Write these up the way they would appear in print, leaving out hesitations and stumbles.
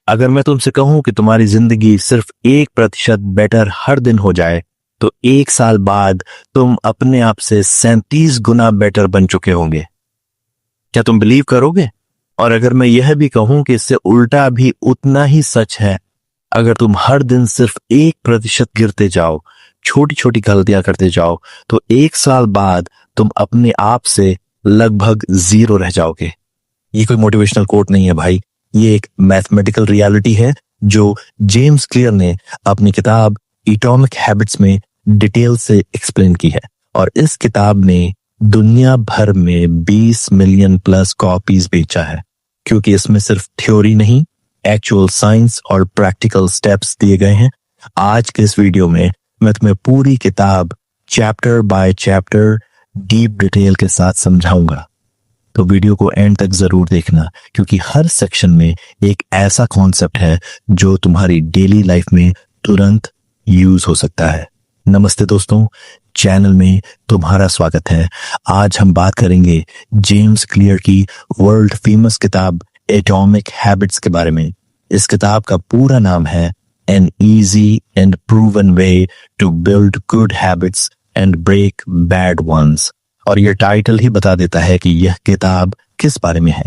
अगर मैं तुमसे कहूं कि तुम्हारी जिंदगी सिर्फ 1% बेटर हर दिन हो जाए तो 1 साल बाद तुम अपने आप से 37 गुना बेटर बन चुके होंगे। क्या तुम बिलीव करोगे? और अगर मैं यह भी कहूं कि इससे उल्टा भी उतना ही सच है, अगर तुम हर दिन सिर्फ 1% गिरते जाओ, छोटी छोटी गलतियां करते जाओ, तो 1 साल बाद तुम अपने आप से लगभग 0 रह जाओगे। ये कोई मोटिवेशनल कोट नहीं है भाई, ये एक मैथमेटिकल रियलिटी है जो जेम्स क्लियर ने अपनी किताब एटॉमिक हैबिट्स में डिटेल से एक्सप्लेन की है। और इस किताब ने दुनिया भर में 20 मिलियन प्लस कॉपीज बेचा है, क्योंकि इसमें सिर्फ थ्योरी नहीं, एक्चुअल साइंस और प्रैक्टिकल स्टेप्स दिए गए हैं। आज के इस वीडियो में मैं तुम्हें पूरी किताब chapter by chapter deep detail के साथ समझाऊंगा, तो वीडियो को एंड तक जरूर देखना, क्योंकि हर सेक्शन में एक ऐसा कॉन्सेप्ट है जो तुम्हारी डेली लाइफ में तुरंत यूज हो सकता है। नमस्ते दोस्तों, चैनल में तुम्हारा स्वागत है। आज हम बात करेंगे जेम्स क्लियर की वर्ल्ड फेमस किताब एटॉमिक हैबिट्स के बारे में। इस किताब का पूरा नाम है an easy and proven way to build good habits and break bad ones. और यह टाइटल ही बता देता है कि यह किताब किस बारे में है।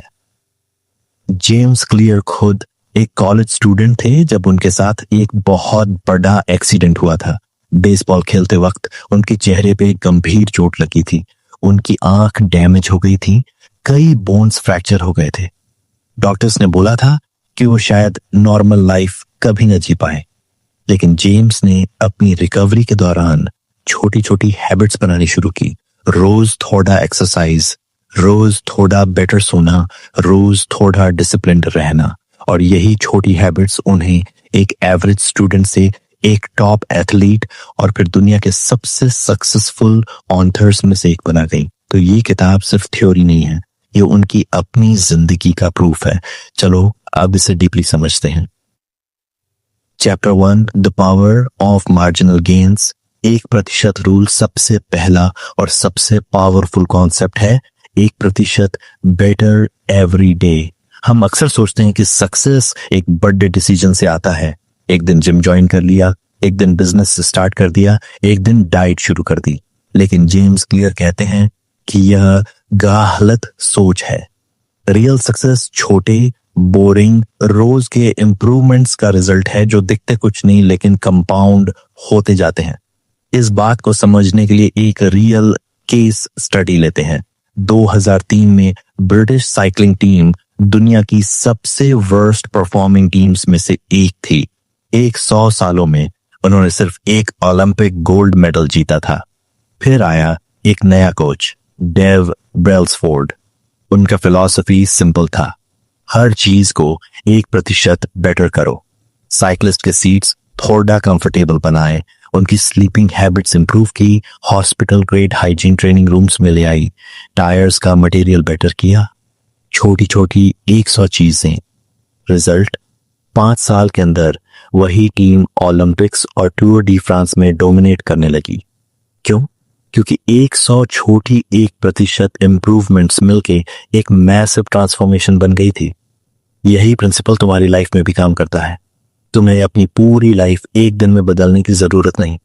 जेम्स क्लियर खुद एक कॉलेज स्टूडेंट थे जब उनके साथ एक बहुत बड़ा एक्सीडेंट हुआ था। बेसबॉल खेलते वक्त उनके चेहरे पे गंभीर चोट लगी थी, उनकी आंख डैमेज हो गई थी, कई बोन्स फ्रैक्चर हो गए थे। डॉक्टर्स ने बोला था कि वो शायद नॉर्मल लाइफ कभी न जी पाए, लेकिन जेम्स ने अपनी रिकवरी के दौरान छोटी छोटी हैबिट्स बनानी शुरू की। रोज थोड़ा एक्सरसाइज, रोज थोड़ा बेटर सोना, रोज थोड़ा डिसिप्लिन रहना। और यही छोटी हैबिट्स उन्हें एक एवरेज स्टूडेंट से एक टॉप एथलीट और फिर दुनिया के सबसे सक्सेसफुल ऑथर्स में से एक बना गई। तो ये किताब सिर्फ थ्योरी नहीं है, ये उनकी अपनी जिंदगी का प्रूफ है। चलो अब इसे डीपली समझते हैं। Chapter 1, the power of marginal gains. 1% rule सबसे पहला और सबसे पावरफुल कॉन्सेप्ट है। 1% बेटर एवरी डे। हम अक्सर सोचते हैं कि सक्सेस एक बड़े डिसीजन से आता है। एक दिन जिम ज्वाइन कर लिया, एक दिन बिजनेस स्टार्ट कर दिया, एक दिन डाइट शुरू कर दी। लेकिन जेम्स क्लियर कहते हैं कि यह गलत सोच है। रियल सक्सेस छोटे, बोरिंग, रोज के इंप्रूवमेंट्स का रिजल्ट है जो दिखते कुछ नहीं लेकिन कंपाउंड होते जाते हैं। इस बात को समझने के लिए एक रियल केस स्टडी लेते हैं। 2003 में ब्रिटिश साइकिलिंग टीम दुनिया की सबसे वर्स्ट परफॉर्मिंग टीम्स में से एक थी। 100 सालों में उन्होंने सिर्फ एक ओलंपिक गोल्ड मेडल जीता था। फिर आया एक नया कोच, डेव ब्रेल्सफोर्ड। उनका फिलॉसफी सिंपल था, हर चीज को 1% बेटर करो। साइकिलिस्ट के सीट्स थोड़ा कंफर्टेबल बनाए, उनकी स्लीपिंग हैबिट्स इंप्रूव की, hospital grade hygiene training rooms में ले आई, टायर्स का मटेरियल बेटर किया। छोटी छोटी 100 चीजें। रिजल्ट 5 साल के अंदर वही टीम ओलंपिक्स और टूर डी फ्रांस में डोमिनेट करने लगी। क्यों? क्योंकि 100 छोटी 1% इंप्रूवमेंट्स मिलके एक मैसिव ट्रांसफॉर्मेशन बन गई थी। यही प्रिंसिपल तुम्हारी लाइफ में भी काम करता है। तुम्हें अपनी पूरी लाइफ एक दिन में बदलने की जरूरत नहीं,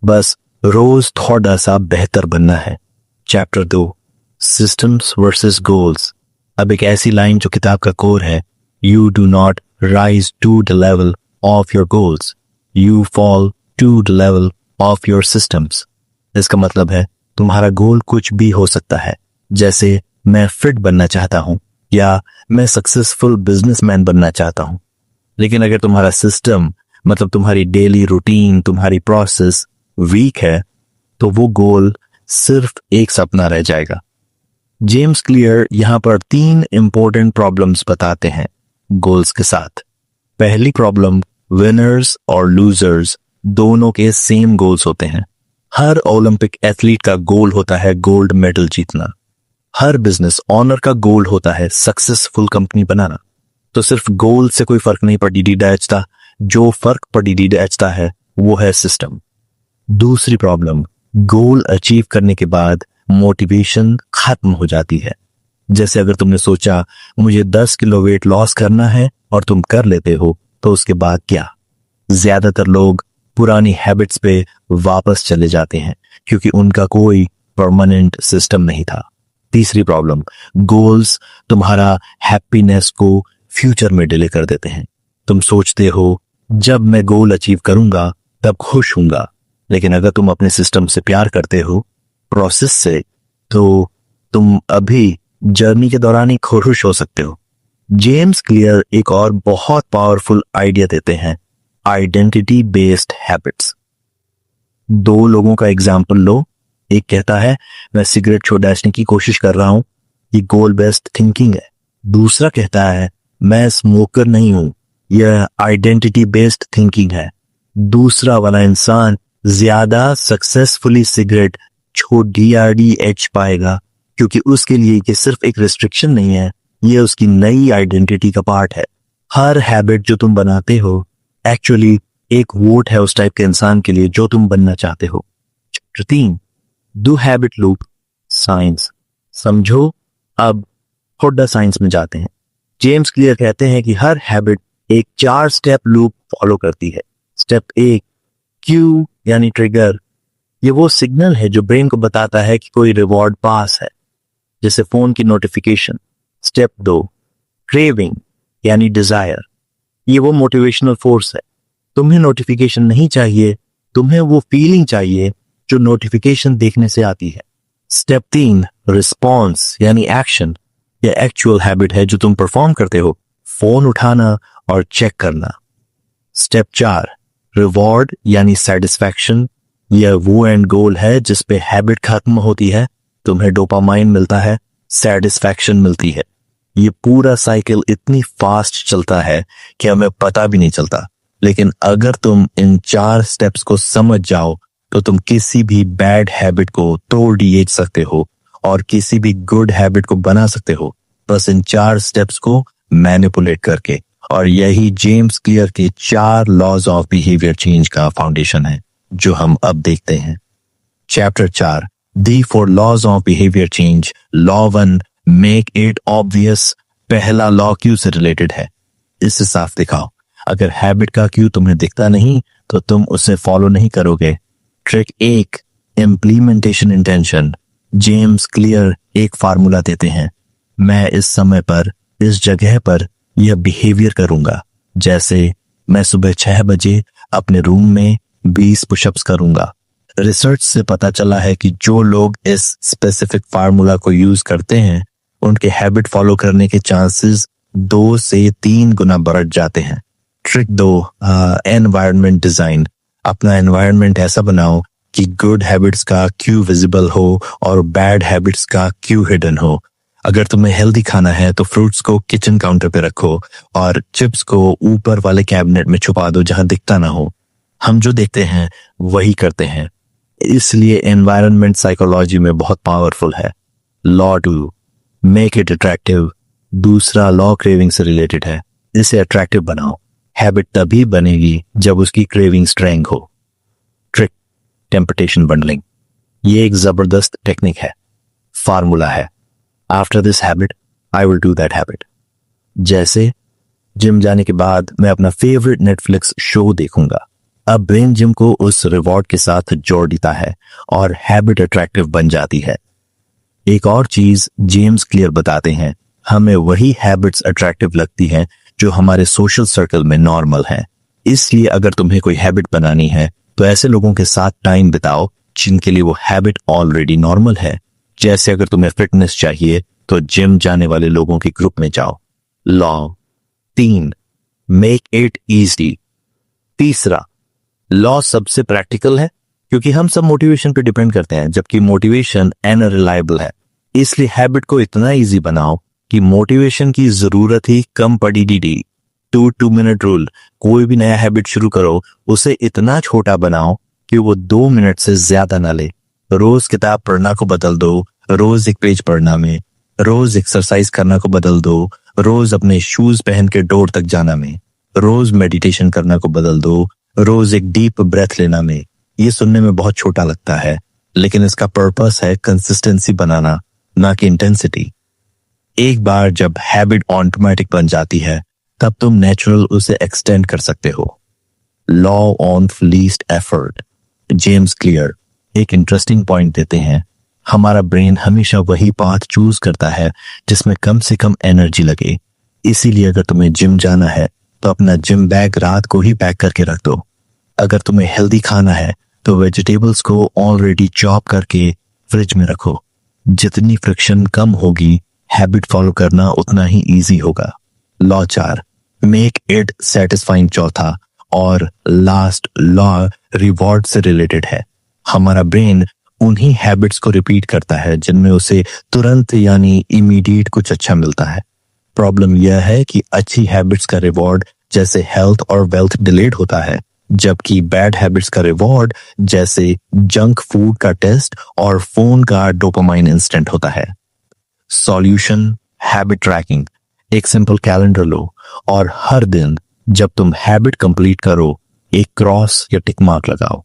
बस रोज थोड़ा सा बेहतर बनना है। Chapter 2, systems versus goals. अब एक ऐसी लाइन जो किताब का कोर है, you do not rise to the level of your goals, you fall to the level of your systems. इसका मतलब है तुम्हारा गोल कुछ भी हो सकता है, जैसे मैं फिट बनना चाहता हूं या मैं सक्सेसफुल बिजनेसमैन बनना चाहता हूं। लेकिन अगर तुम्हारा सिस्टम, मतलब तुम्हारी डेली रूटीन, तुम्हारी प्रोसेस वीक है, तो वो गोल सिर्फ एक सपना रह जाएगा। जेम्स क्लियर यहां पर 3 इंपॉर्टेंट प्रॉब्लम्स बताते हैं गोल्स के साथ। पहली प्रॉब्लम, विनर्स और लूजर्स दोनों के सेम गोल्स होते हैं। हर ओलंपिक एथलीट का गोल होता है गोल्ड मेडल जीतना। हर बिजनेस ओनर का गोल होता है सक्सेसफुल कंपनी बनाना। तो सिर्फ गोल से कोई फर्क नहीं पड़ता, जो फर्क पड़ता है वो है सिस्टम। दूसरी प्रॉब्लम, गोल अचीव करने के बाद मोटिवेशन खत्म हो जाती है। जैसे अगर तुमने सोचा मुझे 10 किलो वेट लॉस करना है, और तुम कर लेते हो तो उसके बाद क्या? ज्यादातर लोग पुरानी हैबिट्स पे वापस चले जाते हैं क्योंकि उनका कोई परमानेंट सिस्टम नहीं था। तीसरी प्रॉब्लम, गोल्स तुम्हारा हैप्पीनेस को फ्यूचर में डिले कर देते हैं। तुम सोचते हो जब मैं गोल अचीव करूंगा तब खुश होऊंगा, लेकिन अगर तुम अपने सिस्टम से प्यार करते हो, प्रोसेस से, तो तुम अभी जर्नी के दौरान ही खुश हो सकते हो। जेम्स क्लियर एक और बहुत पावरफुल आइडिया देते हैं, आइडेंटिटी बेस्ड हैबिट्स। दो लोगों का एग्जाम्पल लो। एक कहता है मैं सिगरेट छोड़ने की कोशिश कर रहा हूं, ये गोल बेस्ड थिंकिंग है। दूसरा कहता है मैं स्मोकर नहीं हूं, यह आइडेंटिटी बेस्ड थिंकिंग है। दूसरा वाला इंसान ज्यादा सक्सेसफुली सिगरेट छोड़ DRDH पाएगा क्योंकि उसके लिए ये सिर्फ एक रिस्ट्रिक्शन नहीं है, ये उसकी नई आइडेंटिटी का पार्ट है। हर हैबिट जो तुम बनाते हो एक्चुअली एक वोट है उस टाइप के इंसान के लिए जो तुम बनना चाहते हो। Chapter 3, do habit loop science. समझो, अब थोड़ा साइंस में जाते हैं। जेम्स क्लियर कहते हैं कि हर हैबिट एक 4 स्टेप लूप फॉलो करती है। स्टेप 1, क्यू यानी ट्रिगर। ये वो सिग्नल है जो ब्रेन को बताता है कि कोई रिवॉर्ड पास है, जैसे फोन की नोटिफिकेशन। स्टेप 2, क्रेविंग यानी डिजायर। ये वो मोटिवेशनल फोर्स है। तुम्हें नोटिफिकेशन नहीं चाहिए, तुम्हें वो फीलिंग चाहिए जो नोटिफिकेशन देखने से आती है। स्टेप 3, रिस्पॉन्स यानी एक्शन। ये एक्चुअल हैबिट है जो तुम परफॉर्म करते हो, फोन उठाना और चेक करना। स्टेप 4, रिवॉर्ड यानी सेटिस्फैक्शन। यह वो एंड गोल है जिस पे हैबिट खत्म होती है, तुम्हें डोपामाइन मिलता है, सेटिस्फैक्शन मिलती है। ये पूरा साइकिल इतनी फास्ट चलता है कि हमें पता भी नहीं चलता। लेकिन अगर तुम इन 4 स्टेप्स को समझ जाओ तो तुम किसी भी बैड हैबिट को तोड़ दिए सकते हो और किसी भी गुड हैबिट को बना सकते हो, बस इन 4 स्टेप्स को मैनिपुलेट करके। और यही जेम्स क्लियर के 4 लॉज ऑफ बिहेवियर चेंज का फाउंडेशन है जो हम अब देखते हैं। Chapter 4, the 4 laws of behaviour change. Law 1, make it obvious. पहला लॉ क्यू से रिलेटेड है, इसे साफ दिखाओ। अगर हैबिट का क्यू तुम्हें दिखता नहीं तो तुम उसे फॉलो नहीं करोगे। Trick 1, implementation intention. James clear एक फार्मूला देते हैं, मैं इस समय पर इस जगह पर यह बिहेवियर करूंगा। जैसे मैं सुबह 6 बजे अपने रूम में 20 पुशअप्स करूंगा। रिसर्च से पता चला है कि जो लोग इस स्पेसिफिक फार्मूला को यूज करते हैं उनके हैबिट फॉलो करने के चांसेस 2 से 3 गुना बढ़ जाते हैं। Trick 2, environment design. अपना एनवायरनमेंट ऐसा बनाओ कि गुड हैबिट्स का क्यू विजिबल हो और बैड हैबिट्स का क्यू हिडन हो। अगर तुम्हें हेल्दी खाना है तो फ्रूट्स को किचन काउंटर पे रखो और चिप्स को ऊपर वाले कैबिनेट में छुपा दो जहां दिखता ना हो। हम जो देखते हैं वही करते हैं, इसलिए एनवायरनमेंट साइकोलॉजी में बहुत पावरफुल है। Law 2, make it attractive. दूसरा लॉ क्रेविंग से रिलेटेड है, इसे अट्रैक्टिव बनाओ। हैबिट तभी बनेगी जब उसकी क्रेविंग स्ट्रेंग हो। Trick, temptation bundling. ये एक जबरदस्त टेक्निक है, फार्मूला है, after this habit I will do that habit. जैसे जिम जाने के बाद मैं अपना फेवरेट नेटफ्लिक्स शो देखूंगा। अब ब्रेन जिम को उस रिवॉर्ड के साथ जोड़ देता है और हैबिट अट्रैक्टिव बन जाती है। एक और चीज जेम्स क्लियर बताते हैं, हमें वही हैबिट्स अट्रैक्टिव लगती हैं जो हमारे सोशल सर्कल में नॉर्मल हैं। इसलिए अगर तुम्हें कोई हैबिट बनानी है तो ऐसे लोगों के साथ टाइम बिताओ जिनके लिए वो हैबिट ऑलरेडी नॉर्मल है। जैसे अगर तुम्हें फिटनेस चाहिए तो जिम जाने वाले लोगों के ग्रुप में जाओ। Law 3, make it easy. तीसरा लॉ सबसे प्रैक्टिकल है क्योंकि हम सब मोटिवेशन पे डिपेंड करते हैं, जबकि मोटिवेशन अनरिलायबल है। इसलिए हैबिट को इतना इजी बनाओ कि मोटिवेशन की जरूरत ही कम पड़ी। 2 मिनट रूल। कोई भी नया हैबिट शुरू करो, उसे इतना छोटा बनाओ कि वो 2 मिनट से ज्यादा ना ले। रोज किताब पढ़ना को बदल दो, रोज एक पेज पढ़ना में। रोज एक्सरसाइज करना को बदल दो, रोज अपने शूज पहन के डोर तक जाना में। रोज मेडिटेशन करना को बदल दो, रोज एक डीप ब्रेथ लेना में। ये सुनने में बहुत छोटा लगता है, लेकिन इसका पर्पस है कंसिस्टेंसी बनाना, ना कि इंटेंसिटी। एक बार जब हैबिट ऑटोमेटिक बन जाती है तब तुम नेचुरल उसे एक्सटेंड कर सकते हो। Law of least effort, James clear एक इंटरेस्टिंग पॉइंट देते हैं। हमारा ब्रेन हमेशा वही पाथ चूज करता है जिसमें कम से कम एनर्जी लगे। इसीलिए अगर तुम्हें जिम जाना है तो अपना जिम बैग रात को ही पैक करके रख दो। अगर तुम्हें हेल्दी खाना है तो वेजिटेबल्स को ऑलरेडी चॉप करके फ्रिज में रखो। जितनी फ्रिक्शन कम होगी, हैबिट फॉलो करना उतना ही इजी होगा। लॉ 4, मेक इट सेटिस्फाइंग चौथा और लास्ट लॉ रिवॉर्ड से रिलेटेड है। हमारा ब्रेन उन्हीं हैबिट्स को रिपीट करता है जिनमें उसे तुरंत यानी इमीडिएट कुछ अच्छा मिलता है। प्रॉब्लम यह है कि अच्छी हैबिट्स का रिवॉर्ड जैसे हेल्थ और वेल्थ डिलेड होता है, जबकि बैड हैबिट्स का रिवॉर्ड जैसे जंक फूड का टेस्ट और फोन का डोपामाइन इंस्टेंट होता है। Solution, habit tracking. एक सिंपल कैलेंडर लो और हर दिन जब तुम हैबिट कंप्लीट करो एक क्रॉस या टिक मार्क लगाओ।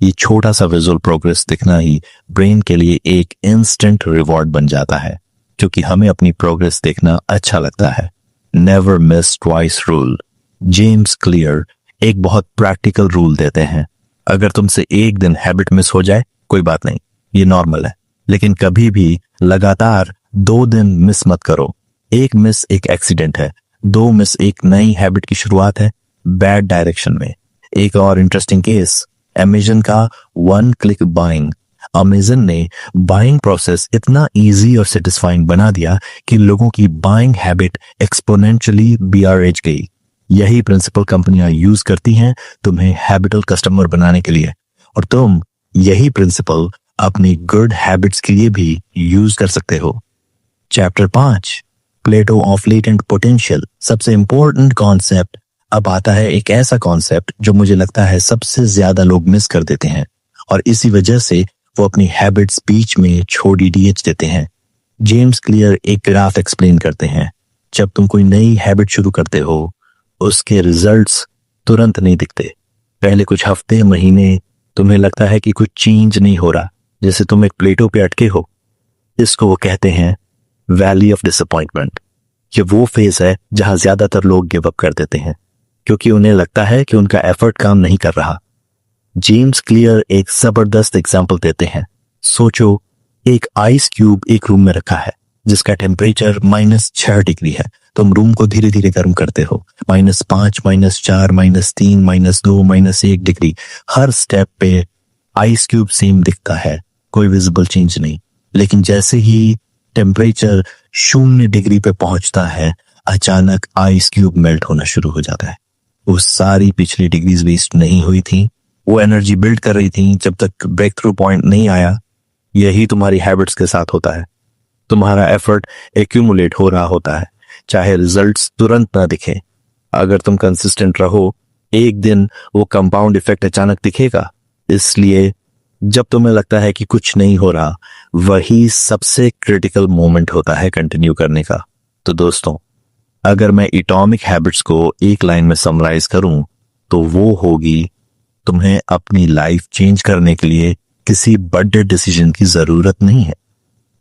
ये छोटा सा विजुअल प्रोग्रेस दिखना ही ब्रेन के लिए एक इंस्टेंट रिवॉर्ड बन जाता है, क्योंकि हमें अपनी प्रोग्रेस देखना अच्छा लगता है। Never miss twice rule, James clear एक बहुत प्रैक्टिकल रूल देते हैं। अगर तुमसे एक दिन हैबिट मिस हो जाए कोई बात नहीं, ये नॉर्मल है, लेकिन कभी भी लगातार 2 दिन मिस मत करो। एक मिस एक एक्सीडेंट है, 2 मिस एक नई हैबिट की शुरुआत है बैड डायरेक्शन में। एक और इंटरेस्टिंग केस, अमेज़न का 1 क्लिक बाइंग। अमेज़न ने बाइंग प्रोसेस इतना इजी और सेटिस्फाइंग बना दिया कि लोगों की बाइंग हैबिट एक्सपोनेंशियली बीआरएच गई। यही प्रिंसिपल कंपनियां यूज करती हैं तुम्हें हैबिटल कस्टमर बनाने के लिए, और तुम यही प्रिंसिपल अपनी गुड हैबिट्स के लिए भी यूज कर सकते हो। Chapter 5, plateau of latent potential. सबसे इंपॉर्टेंट कॉन्सेप्ट अब आता है, एक ऐसा कॉन्सेप्ट जो मुझे लगता है सबसे ज्यादा लोग मिस कर देते हैं और इसी वजह से वो अपनी हैबिट्स बीच में छोड़ डीएच देते हैं। जेम्स क्लियर एक ग्राफ एक्सप्लेन करते हैं। जब तुम कोई नई हैबिट शुरू करते हो उसके रिजल्ट्स तुरंत नहीं दिखते। पहले कुछ हफ्ते महीने तुम्हें लगता है कि कुछ चेंज नहीं हो रहा, जैसे तुम एक प्लेटो पे अटके हो। इसको वो कहते हैं वैली ऑफ डिसअपॉइंटमेंट। ये वो फेज है जहां ज्यादातर लोग गिव अप कर देते हैं क्योंकि उन्हें लगता है कि उनका एफर्ट काम नहीं कर रहा। जेम्स क्लियर एक जबरदस्त एग्जाम्पल देते हैं। सोचो एक आइस क्यूब एक रूम में रखा है जिसका टेम्परेचर -6 डिग्री है। तुम रूम को धीरे धीरे गर्म करते हो, -5, -4, -3, -2, -1 डिग्री। हर स्टेप पे आइस क्यूब सेम दिखता है, कोई विजिबल चेंज नहीं। लेकिन जैसे ही टेम्परेचर 0 डिग्री पे पहुंचता है, अचानक आइस क्यूब मेल्ट होना शुरू हो जाता है। वो सारी पिछली डिग्रीज वेस्ट नहीं हुई थी, वो एनर्जी बिल्ड कर रही थी जब तक ब्रेक थ्रू पॉइंट नहीं आया। यही तुम्हारी हैबिट्स के साथ होता है। तुम्हारा एफर्ट एक्यूमुलेट हो रहा होता है, चाहे रिजल्ट्स तुरंत ना दिखे। अगर तुम कंसिस्टेंट रहो, एक दिन वो कंपाउंड इफेक्ट अचानक दिखेगा। इसलिए जब तुम्हें लगता है कि कुछ नहीं हो रहा, वही सबसे क्रिटिकल मोमेंट होता है कंटिन्यू करने का। तो दोस्तों, अगर मैं एटॉमिक हैबिट्स को एक लाइन में समराइज करूं तो वो होगी, तुम्हें अपनी लाइफ चेंज करने के लिए किसी बड़े डिसीजन की जरूरत नहीं है।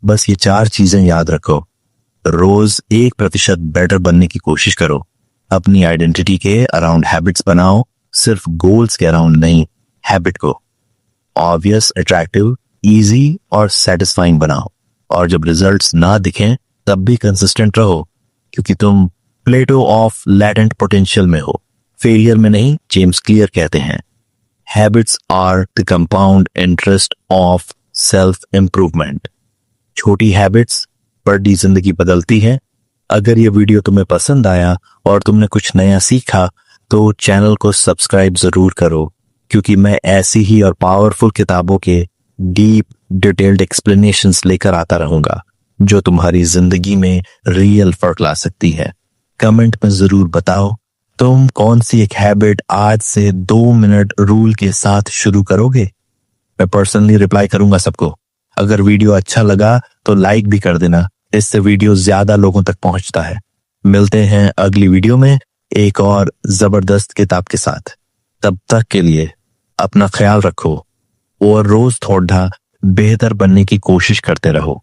बस ये 4 चीजें याद रखो। रोज 1% बेटर बनने की कोशिश करो। अपनी आइडेंटिटी के अराउंड हैबिट्स बनाओ, सिर्फ गोल्स के अराउंड नहीं, हैबिट को ऑब्वियस, अट्रैक्टिव, इजी और सेटिस्फाइंग बनाओ। और जब रिजल्ट्स ना दिखें तब भी कंसिस्टेंट रहो, क्योंकि तुम प्लेटो ऑफ लैटेंट पोटेंशियल में हो, फेलियर में नहीं। जेम्स क्लियर कहते हैं, habits are the compound interest of self improvement. छोटी हैबिट्स बड़ी जिंदगी बदलती है। अगर ये वीडियो तुम्हें पसंद आया और तुमने कुछ नया सीखा तो चैनल को सब्सक्राइब जरूर करो, क्योंकि मैं ऐसी ही और पावरफुल किताबों के डीप डिटेल्ड एक्सप्लेनेशंस लेकर आता रहूंगा जो तुम्हारी जिंदगी में रियल फर्क ला सकती है। कमेंट में जरूर बताओ तुम कौन सी एक हैबिट आज से 2 मिनट रूल के साथ शुरू करोगे। मैं पर्सनली रिप्लाई करूंगा सबको। अगर वीडियो अच्छा लगा तो लाइक भी कर देना, इससे वीडियो ज्यादा लोगों तक पहुंचता है। मिलते हैं अगली वीडियो में एक और जबरदस्त किताब के साथ। तब तक के लिए अपना ख्याल रखो और रोज थोड़ा बेहतर बनने की कोशिश करते रहो।